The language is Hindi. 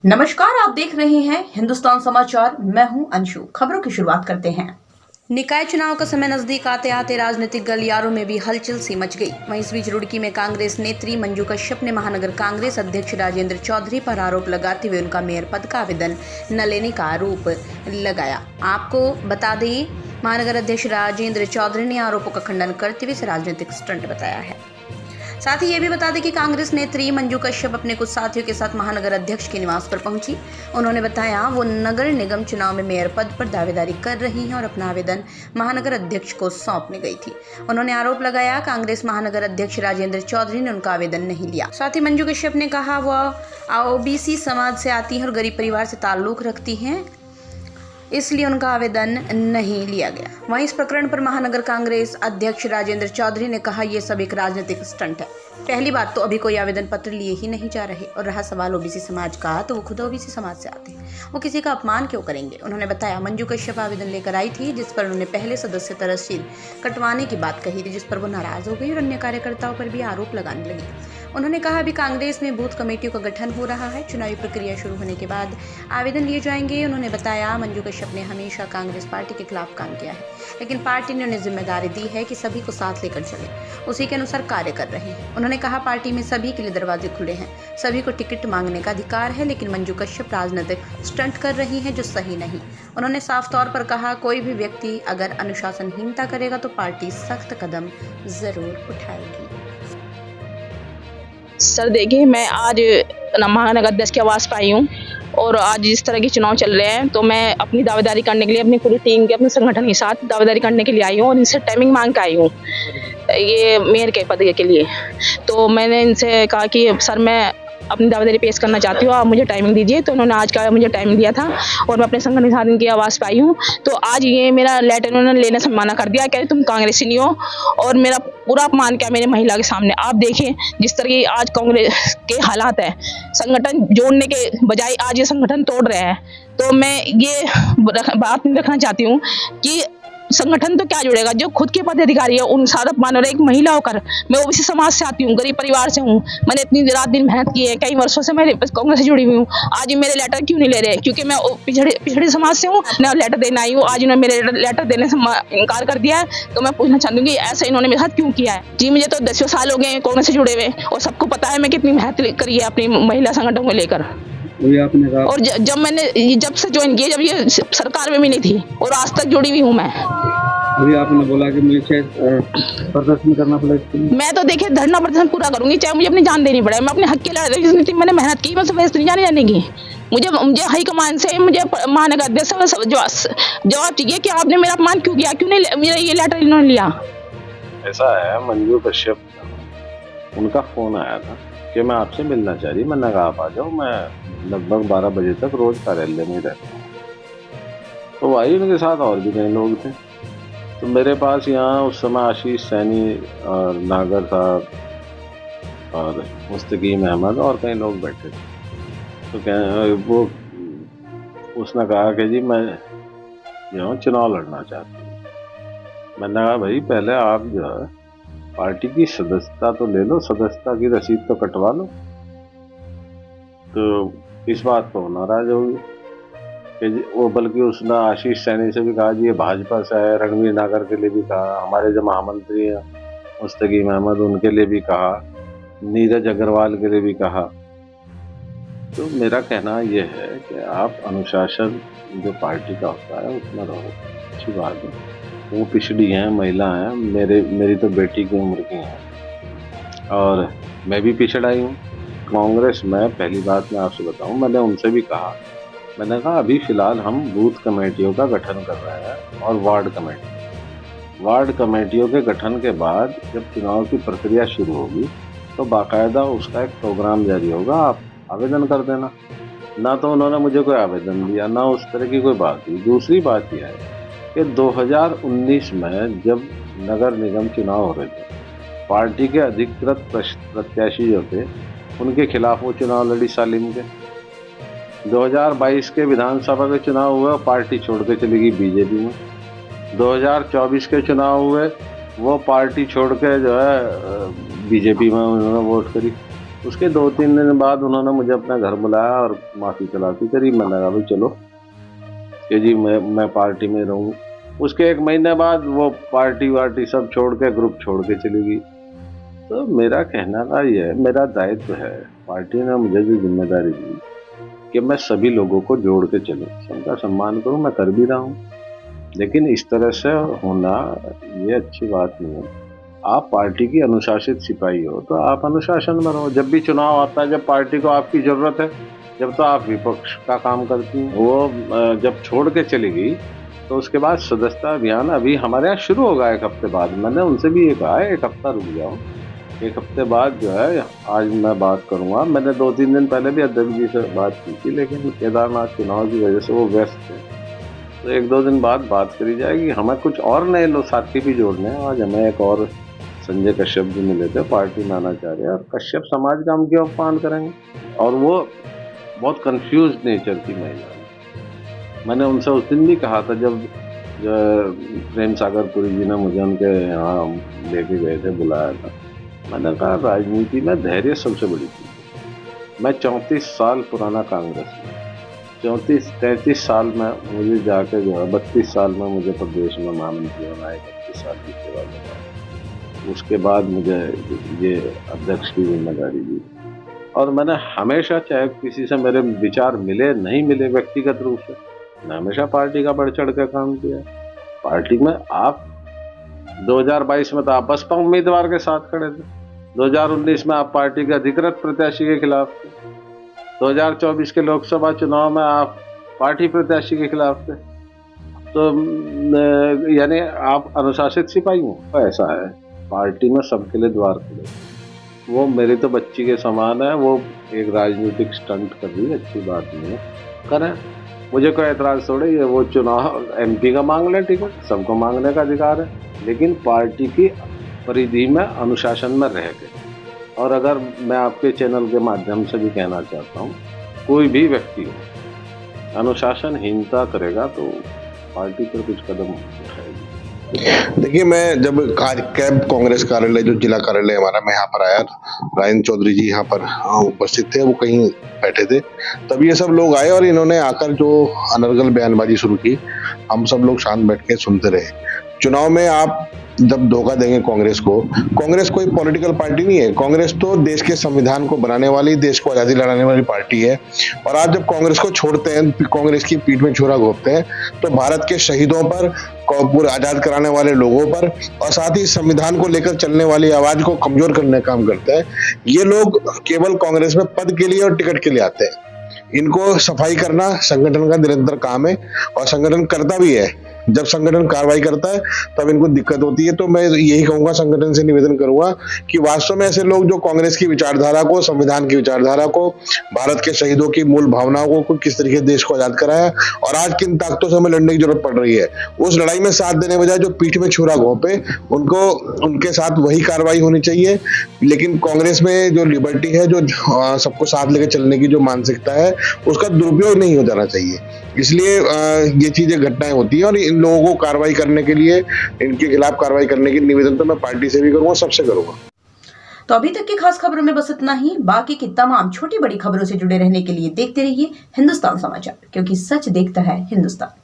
नमस्कार, आप देख रहे हैं हिंदुस्तान समाचार। मैं हूं अंशु। खबरों की शुरुआत करते हैं। निकाय चुनाव का समय नजदीक आते आते राजनीतिक गलियारों में भी हलचल सी मच गई। वहीं इस बीच रुड़की में कांग्रेस नेत्री मंजू कश्यप ने महानगर कांग्रेस अध्यक्ष राजेंद्र चौधरी पर आरोप लगाते हुए उनका मेयर पद का आवेदन न लेने का आरोप लगाया। आपको बता दें, महानगर अध्यक्ष राजेंद्र चौधरी ने आरोपों का खंडन करते हुए इसे राजनीतिक स्टंट बताया है। साथ ही ये भी बता दें कि कांग्रेस नेत्री मंजू कश्यप अपने कुछ साथियों के साथ महानगर अध्यक्ष के निवास पर पहुंची। उन्होंने बताया वो नगर निगम चुनाव में मेयर पद पर दावेदारी कर रही हैं और अपना आवेदन महानगर अध्यक्ष को सौंपने गई थी। उन्होंने आरोप लगाया कांग्रेस महानगर अध्यक्ष राजेंद्र चौधरी ने उनका आवेदन नहीं लिया। साथ ही मंजू कश्यप ने कहा वह ओबीसी समाज से आती है और गरीब परिवार से ताल्लुक रखती हैं, इसलिए उनका आवेदन नहीं लिया गया। वहीं इस प्रकरण पर महानगर कांग्रेस अध्यक्ष राजेंद्र चौधरी ने कहा यह सब एक राजनीतिक स्टंट है। पहली बात तो अभी कोई आवेदन पत्र लिए ही नहीं जा रहे, और रहा सवाल ओबीसी समाज का, तो वो खुद ओबीसी समाज से आते हैं, वो किसी का अपमान क्यों करेंगे। उन्होंने बताया मंजू कश्यप आवेदन लेकर आई थी, जिस पर उन्होंने पहले सदस्यता रसीद कटवाने की बात कही थी, जिस पर वो नाराज हो गई और अन्य कार्यकर्ताओं पर भी आरोप लगाने लगी। उन्होंने कहा अभी कांग्रेस में बूथ कमेटियों का गठन हो रहा है, चुनावी प्रक्रिया शुरू होने के बाद आवेदन लिए जाएंगे। उन्होंने बताया मंजू कश्यप ने हमेशा कांग्रेस पार्टी के खिलाफ काम किया है, लेकिन पार्टी ने उन्हें जिम्मेदारी दी है कि सभी को साथ लेकर चले, उसी के अनुसार कार्य कर रहे हैं। उन्होंने कहा पार्टी में सभी के लिए दरवाजे खुले हैं, सभी को टिकट मांगने का अधिकार है, लेकिन मंजू कश्यप राजनीतिक स्टंट कर रही हैं जो सही नहीं। उन्होंने साफ तौर पर कहा कोई भी व्यक्ति अगर अनुशासनहीनता करेगा तो पार्टी सख्त कदम जरूर उठाएगी। सर देखिए, मैं आज महानगर अध्यक्ष के आवास पर आई हूँ और आज जिस तरह के चुनाव चल रहे हैं तो मैं अपनी दावेदारी करने के लिए अपनी पूरी टीम के अपने संगठन के साथ दावेदारी करने के लिए आई हूँ और इनसे टाइमिंग मांग के आई हूँ ये मेयर के पद के लिए। तो मैंने इनसे कहा कि सर मैं अपनी दावेदारी पेश करना चाहती हूँ, आप मुझे टाइमिंग दीजिए। तो उन्होंने आज का मुझे टाइमिंग दिया था और मैं अपने संगठन के साथ इनके आवास पर आई हूँ। तो आज ये मेरा लेटर उन्होंने लेने से मना कर दिया, कह रहे तुम कांग्रेसी नहीं हो, और मेरा पूरा अपमान किया मेरे महिला के सामने। आप देखिए जिस तरह की आज कांग्रेस के हालात है, संगठन जोड़ने के बजाय आज ये संगठन तोड़ रहे हैं। तो मैं ये बात रखना चाहती हूँ कि संगठन तो क्या जुड़ेगा, जो खुद के पदाधिकारी है उन सारा अपमान हो रहा है। एक महिला होकर मैं ओबीसी समाज से आती हूँ, गरीब परिवार से हूँ, मैंने इतनी रात दिन मेहनत की है, कई वर्षों से मैं कांग्रेस से जुड़ी हुई हूँ। आज मेरे लेटर क्यों नहीं ले रहे? क्योंकि मैं पिछड़े समाज से हूँ, मैं लेटर देने आई हूँ। आज उन्होंने मेरे लेटर देने से इनकार कर दिया है। तो मैं पूछना चाहती हूँ कि ऐसा इन्होंने मेरे साथ क्यों किया है? जी मुझे तो 10 साल हो गए कांग्रेस से जुड़े हुए और सबको पता है मैं कितनी मेहनत करी है अपनी महिला संगठन को लेकर। और जब से ज्वाइन किया, जब ये सरकार में भी नहीं थी और आज तक जुड़ी हुई हूँ मैं। अभी आपने बोला कि मुझे प्रदर्शन करना पड़ेगा। मैं तो देखिए धरना प्रदर्शन पूरा करूंगी, चाहे मुझे अपनी जान देनी पड़े। मैं अपने हक के लिए मैंने मेहनत की, मैं नहीं जाने की। मुझे हाईकमान से मुझे महानगर अध्यक्ष जवाब चाहिए कि आपने मेरा अपमान क्यों किया, क्यों नहीं मेरा ये लेटर इन्होंने लिया। ऐसा है, मंजू कश्यप उनका फोन आया था कि मैं आपसे मिलना चाह रही। मैंने कहा आप आ जाओ, मैं लगभग 12 बजे तक रोज कार्यालय में रहता हूँ। तो आई, उनके साथ और भी कई लोग थे। तो मेरे पास यहाँ उस समय आशीष सैनी और नागर साहब और मुस्तकीम अहमद और कई लोग बैठे थे। तो वो उसने कहा कि जी मैं जो चुनाव लड़ना चाहती हूँ। मैंने कहा भाई पहले आप जो है पार्टी की सदस्यता तो ले लो, सदस्यता की रसीद तो कटवा लो। तो इस बात पर नाराज होगी कि वो, बल्कि उसने आशीष सैनी से भी कहा जी ये भाजपा से है, रणवीर नागर के लिए भी कहा, हमारे जो महामंत्री हैं मुस्तकीम अहमद उनके लिए भी कहा, नीरज अग्रवाल के लिए भी कहा। तो मेरा कहना यह है कि आप अनुशासन जो पार्टी का होता है उसमें रहो, अच्छी बात है। वो पिछड़ी हैं, महिला हैं, मेरी तो बेटी की उम्र की हैं और मैं भी पिछड़ा ही हूँ। कांग्रेस में पहली बात मैं आपसे बताऊँ, मैंने उनसे भी कहा, मैंने कहा अभी फ़िलहाल हम बूथ कमेटियों का गठन कर रहे हैं और वार्ड कमेटियों के गठन के बाद जब चुनाव की प्रक्रिया शुरू होगी तो बाकायदा उसका एक प्रोग्राम जारी होगा, आप आवेदन कर देना। ना तो उन्होंने मुझे कोई आवेदन दिया, ना उस तरह की कोई बात हुई। दूसरी बात यह है कि 2019 में जब नगर निगम चुनाव हो रहे थे, पार्टी के अधिकृत प्रत्याशी जो थे उनके खिलाफ वो चुनाव लड़ी सालिम के। 2022 के विधानसभा के चुनाव हुए, पार्टी छोड़ के चली गई बीजेपी में। 2024 के चुनाव हुए, वो पार्टी छोड़ के जो है बीजेपी में उन्होंने वोट करी। उसके 2-3 दिन बाद उन्होंने मुझे अपने घर बुलाया और माफ़ी तलाफी करी। मैंने कहा भाई चलो कि जी मैं पार्टी में रहूँ। उसके 1 महीने बाद वो पार्टी वार्टी सब छोड़ के, ग्रुप छोड़ के चली गई। तो मेरा कहना का ये है, मेरा दायित्व है, पार्टी ने मुझे जो जिम्मेदारी दी कि मैं सभी लोगों को जोड़ के चलूँ, सबका सम्मान करूँ, मैं कर भी रहा हूँ। लेकिन इस तरह से होना ये अच्छी बात नहीं है। आप पार्टी की अनुशासित सिपाही हो तो आप अनुशासन में रहो। जब भी चुनाव आता है, जब पार्टी को आपकी जरूरत है, जब तो आप विपक्ष का काम करती हैं। वो जब छोड़ के चली गई तो उसके बाद सदस्यता अभियान अभी हमारे यहाँ शुरू होगा 1 हफ्ते बाद। मैंने उनसे भी ये कहा है 1 हफ्ता रुक जाओ, 1 हफ्ते बाद जो है आज मैं बात करूँगा। मैंने 2-3 दिन पहले भी अध्यक्ष जी से बात की थी, लेकिन केदारनाथ चुनाव की वजह से वो व्यस्त थे। तो 1-2 दिन बाद बात करी जाएगी। हमें कुछ और नए लोग साथी भी जोड़ने हैं। आज हमें एक और संजय कश्यप जी मिले थे, पार्टी में आना चाह रहे हैं, और कश्यप समाज का हम क्यों अपमान करेंगे। और वो बहुत कंफ्यूज नेचर की महिला है। मैंने उनसे उस दिन भी कहा था जब प्रेम सागर पुरी जी ने मुझे उनके यहाँ लेके गए थे, बुलाया था। मैंने कहा राजनीति में धैर्य सबसे बड़ी चीज़ है। मैं 34 साल पुराना कांग्रेस में, 34-33 साल में मुझे जाके जो है 32 साल में मुझे प्रदेश में महामंत्री होना है, 31 साल की सेवा करना। उसके बाद मुझे ये अध्यक्ष की जिम्मेदारी दी और मैंने हमेशा, चाहे किसी से मेरे विचार मिले नहीं मिले व्यक्तिगत रूप से, मैं हमेशा पार्टी का बढ़ चढ़ कर काम किया। पार्टी में आप 2022 में तो आप बसपा उम्मीदवार के साथ खड़े थे, 2019 में आप पार्टी के अधिकृत प्रत्याशी के खिलाफ थे, 2024 के लोकसभा चुनाव में आप पार्टी प्रत्याशी के खिलाफ थे। तो यानी आप अनुशासित सिपाही हो। ऐसा है, पार्टी में सबके लिए द्वार खुले। वो मेरी तो बच्ची के समान है। वो एक राजनीतिक स्टंट कर रही है, अच्छी बात नहीं है, करें, मुझे कोई एतराज़ थोड़े। ये वो चुनाव MP का मांग लें टिकट, सबको मांगने का अधिकार है, लेकिन पार्टी की परिधि में अनुशासन में रह के। और अगर मैं आपके चैनल के माध्यम से भी कहना चाहता हूँ, कोई भी व्यक्ति हो अनुशासनहीनता करेगा तो पार्टी पर कुछ कदम उठाएगी। देखिए, मैं जब कैंप कांग्रेस कार्यालय, जो जिला कार्यालय हमारा, मैं यहाँ पर आया, राजेंद्र चौधरी जी यहाँ पर उपस्थित थे, वो कहीं बैठे थे, तब ये सब लोग आए और इन्होंने आकर जो अनर्गल बयानबाजी शुरू की। हम सब लोग शांत बैठ के सुनते रहे। चुनाव में आप जब धोखा देंगे कांग्रेस को, कांग्रेस कोई पॉलिटिकल पार्टी नहीं है। कांग्रेस तो देश के संविधान को बनाने वाली, देश को आज़ादी लड़ाने वाली पार्टी है। और आज जब कांग्रेस को छोड़ते हैं, कांग्रेस की पीठ में छुरा घोंपते हैं, तो भारत के शहीदों पर, पूरे आजाद कराने वाले लोगों पर और साथ ही संविधान को लेकर चलने वाली आवाज को कमजोर करने का काम करते हैं। ये लोग केवल कांग्रेस में पद के लिए और टिकट के लिए आते हैं। इनको सफाई करना संगठन का निरंतर काम है और संगठन करता भी है। जब संगठन कार्रवाई करता है तब इनको दिक्कत होती है। तो मैं यही कहूंगा, संगठन से निवेदन करूंगा कि वास्तव में ऐसे लोग जो कांग्रेस की विचारधारा को, संविधान की विचारधारा को, भारत के शहीदों की मूल भावनाओं को, किस तरीके देश को आजाद कराया और आज किन ताकतों से हमें लड़ने की जरूरत पड़ रही है, उस लड़ाई में साथ देने बजाय जो पीठ में छुरा घोंपे, उनको, उनके साथ वही कार्रवाई होनी चाहिए। लेकिन कांग्रेस में जो लिबर्टी है, जो सबको साथ लेकर चलने की जो मानसिकता है, उसका दुरुपयोग नहीं हो जाना चाहिए। इसलिए ये चीजें, घटनाएं होती हैं और इन लोगों को कार्रवाई करने के लिए, इनके खिलाफ कार्रवाई करने की निवेदन तो मैं पार्टी से भी करूंगा, सबसे करूंगा। तो अभी तक की खास खबरों में बस इतना ही। बाकी की तमाम छोटी बड़ी खबरों से जुड़े रहने के लिए देखते रहिए हिंदुस्तान समाचार, क्योंकि सच देखता है हिंदुस्तान।